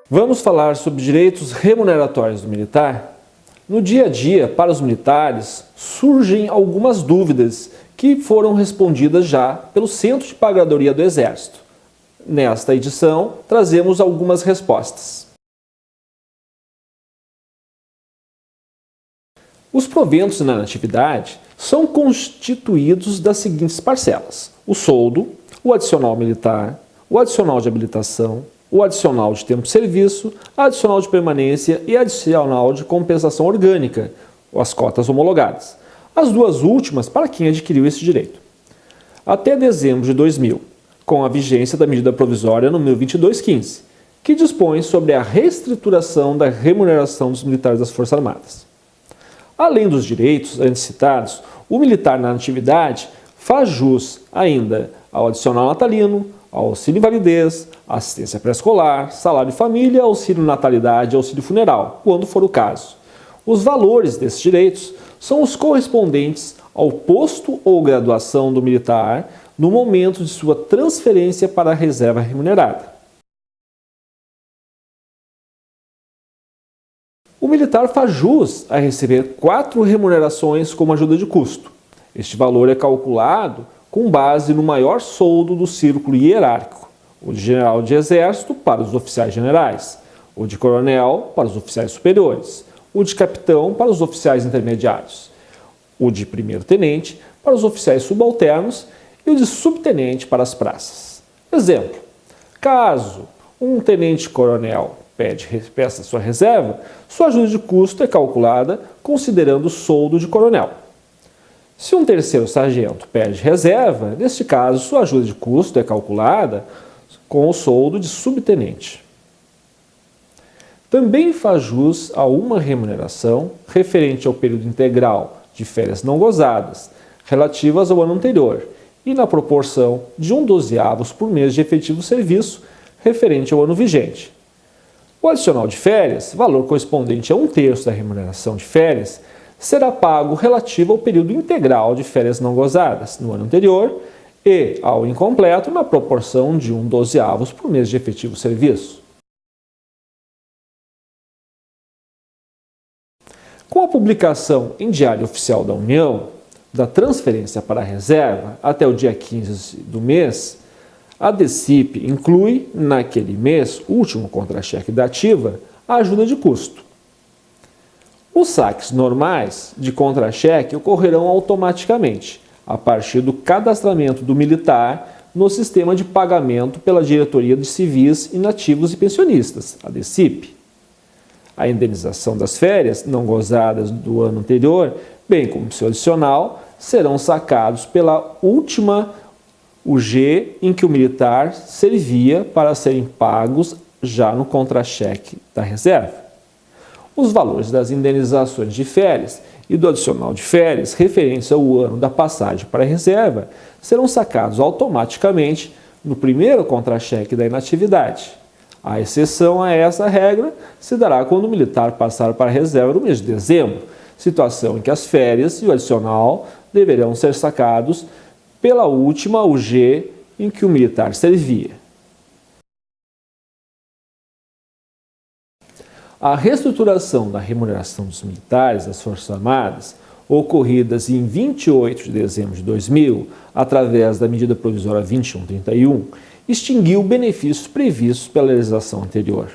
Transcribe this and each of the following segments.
Vamos falar sobre direitos remuneratórios do militar? No dia a dia, para os militares, surgem algumas dúvidas que foram respondidas já pelo Centro de Pagadoria do Exército. Nesta edição, trazemos algumas respostas. Os proventos na inatividade são constituídos das seguintes parcelas: o soldo, o adicional militar, o adicional de habilitação, o adicional de tempo de serviço, adicional de permanência e adicional de compensação orgânica, as cotas homologadas. As duas últimas para quem adquiriu esse direito. Até dezembro de 2000, com a vigência da medida provisória número 2215, que dispõe sobre a reestruturação da remuneração dos militares das Forças Armadas. Além dos direitos antes citados, o militar na atividade faz jus ainda ao adicional natalino, ao auxílio invalidez, assistência pré-escolar, salário de família, auxílio natalidade e auxílio funeral, quando for o caso. Os valores desses direitos são os correspondentes ao posto ou graduação do militar no momento de sua transferência para a reserva remunerada. O militar faz jus a receber 4 remunerações como ajuda de custo. Este valor é calculado com base no maior soldo do círculo hierárquico: o de general de exército para os oficiais generais, o de coronel para os oficiais superiores, o de capitão para os oficiais intermediários, o de primeiro-tenente para os oficiais subalternos e o de subtenente para as praças. Exemplo: caso um tenente-coronel peça sua reserva, sua ajuda de custo é calculada considerando o soldo de coronel. Se um terceiro sargento pede reserva, neste caso, sua ajuda de custo é calculada com o soldo de subtenente. Também faz jus a uma remuneração referente ao período integral de férias não gozadas, relativas ao ano anterior, e na proporção de 1/12 por mês de efetivo serviço, referente ao ano vigente. O adicional de férias, valor correspondente a 1/3 da remuneração de férias, será pago relativo ao período integral de férias não gozadas no ano anterior e ao incompleto na proporção de 1/12 por mês de efetivo serviço. Com a publicação em Diário Oficial da União da transferência para a reserva até o dia 15 do mês, a DECIP inclui, naquele mês, último contra-cheque da ativa, a ajuda de custo. Os saques normais de contra-cheque ocorrerão automaticamente, a partir do cadastramento do militar no sistema de pagamento pela Diretoria de Civis, Inativos e Pensionistas, a DECIP. A indenização das férias não gozadas do ano anterior, bem como seu adicional, serão sacados pela última UG em que o militar servia para serem pagos já no contra-cheque da reserva. Os valores das indenizações de férias e do adicional de férias referentes ao ano da passagem para a reserva serão sacados automaticamente no primeiro contra-cheque da inatividade. A exceção a essa regra se dará quando o militar passar para a reserva no mês de dezembro, situação em que as férias e o adicional deverão ser sacados pela última UG em que o militar servia. A reestruturação da remuneração dos militares das Forças Armadas, ocorridas em 28 de dezembro de 2000, através da medida provisória 2131, extinguiu benefícios previstos pela legislação anterior.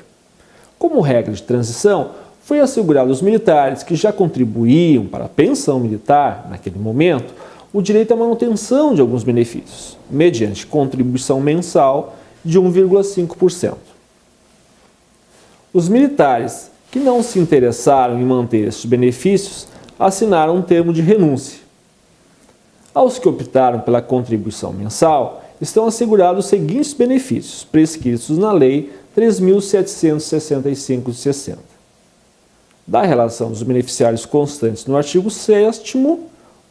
Como regra de transição, foi assegurado aos militares que já contribuíam para a pensão militar, naquele momento, o direito à manutenção de alguns benefícios, mediante contribuição mensal de 1,5%. Os militares que não se interessaram em manter esses benefícios assinaram um termo de renúncia. Aos que optaram pela contribuição mensal, estão assegurados os seguintes benefícios, prescritos na Lei 3.765 de 60. Da relação dos beneficiários constantes no artigo 6º,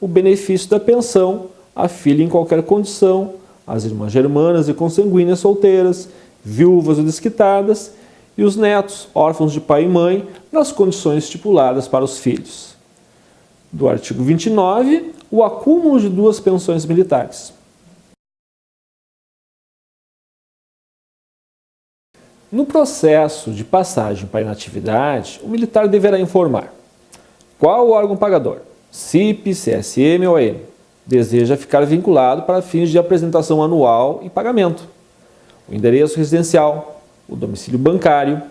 o benefício da pensão, a filha em qualquer condição, as irmãs germanas e consanguíneas solteiras, viúvas ou desquitadas, e os netos, órfãos de pai e mãe, nas condições estipuladas para os filhos. Do artigo 29, o acúmulo de 2 pensões militares. No processo de passagem para a inatividade, o militar deverá informar qual o órgão pagador, CIP, CSM ou AM, deseja ficar vinculado para fins de apresentação anual e pagamento, o endereço residencial, o domicílio bancário.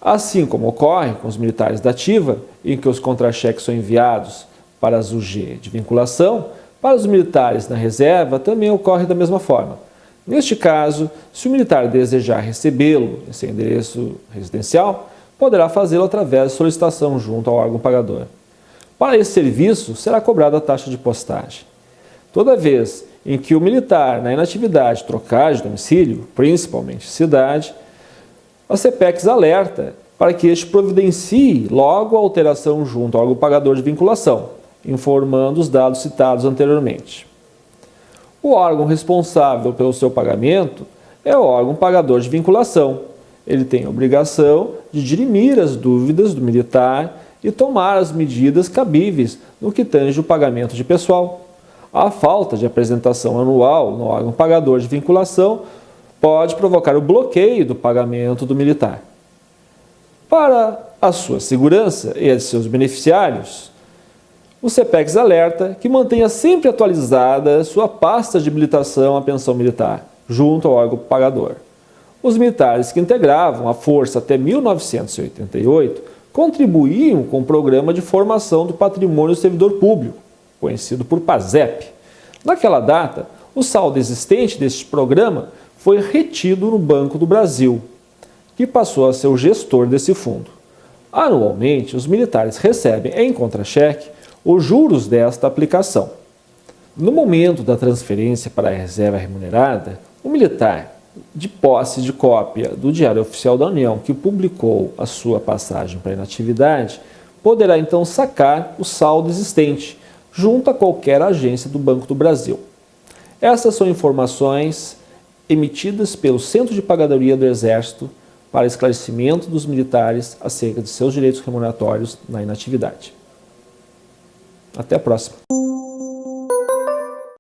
Assim como ocorre com os militares da ativa, em que os contra-cheques são enviados para as UG de vinculação, para os militares na reserva também ocorre da mesma forma. Neste caso, se o militar desejar recebê-lo em seu endereço residencial, poderá fazê-lo através de solicitação junto ao órgão pagador. Para esse serviço, será cobrada a taxa de postagem. Toda vez em que o militar na inatividade trocar de domicílio, principalmente cidade, a CPEX alerta para que este providencie logo a alteração junto ao órgão pagador de vinculação, informando os dados citados anteriormente. O órgão responsável pelo seu pagamento é o órgão pagador de vinculação. Ele tem a obrigação de dirimir as dúvidas do militar e tomar as medidas cabíveis no que tange o pagamento de pessoal. A falta de apresentação anual no órgão pagador de vinculação pode provocar o bloqueio do pagamento do militar. Para a sua segurança e a de seus beneficiários, o CPEX alerta que mantenha sempre atualizada sua pasta de habilitação à pensão militar, junto ao órgão pagador. Os militares que integravam a força até 1988 contribuíam com o Programa de Formação do Patrimônio do Servidor Público, conhecido por PASEP. Naquela data, o saldo existente deste programa foi retido no Banco do Brasil, que passou a ser o gestor desse fundo. Anualmente, os militares recebem em contra-cheque os juros desta aplicação. No momento da transferência para a reserva remunerada, o militar, de posse de cópia do Diário Oficial da União que publicou a sua passagem para a inatividade, poderá então sacar o saldo existente junto a qualquer agência do Banco do Brasil. Essas são informações emitidas pelo Centro de Pagadoria do Exército para esclarecimento dos militares acerca de seus direitos remuneratórios na inatividade. Até a próxima!